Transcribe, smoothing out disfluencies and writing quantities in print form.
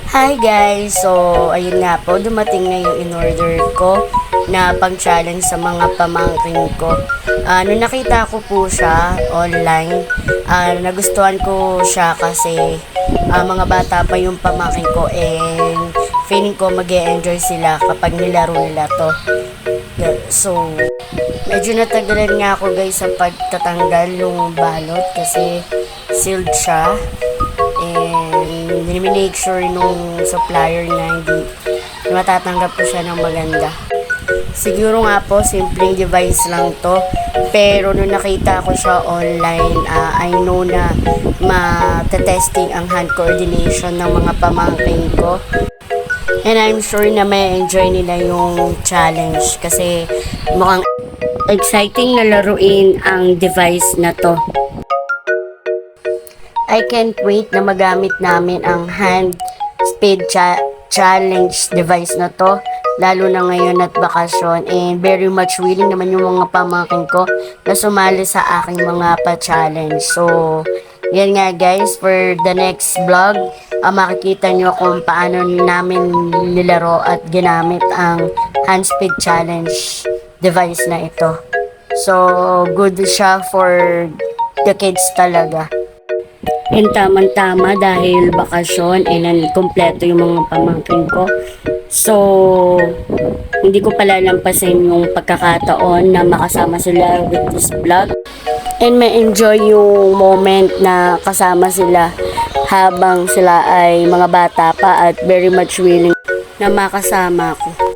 Hi guys! So, ayun nga po, dumating na yung in-order ko na pang-challenge sa mga pamangkin ko. Nung nakita ko po siya online, nagustuhan ko siya kasi mga bata pa yung pamangkin ko and feeling ko mag-e-enjoy sila kapag nilaro nila to. So, medyo natagalan nga ako guys sa pagtatanggal ng balot kasi sealed siya. And make sure nung supplier na hindi matatanggap ko siya ng maganda. Siguro nga po, simpleng device lang to. Pero nung nakita ko siya online, I know na matetesting ang hand coordination ng mga pamangkin ko. And I'm sure na may enjoy nila yung challenge kasi mukhang exciting na laruin ang device na to. I can't wait na magamit namin ang hand speed challenge device na to, lalo na ngayon at bakasyon, and very much willing naman yung mga pamangkin ko na sumali sa aking mga pa-challenge. So, yan nga guys, for the next vlog, makikita nyo kung paano namin nilaro at ginamit ang hand speed challenge device na ito. So, good siya for the kids talaga. And tamang-tama dahil bakasyon and kompleto yung mga pamangkin ko. So, hindi ko pala lampasin yung pagkakataon na makasama sila with this vlog. And may enjoy yung moment na kasama sila habang sila ay mga bata pa at very much willing na makasama ako.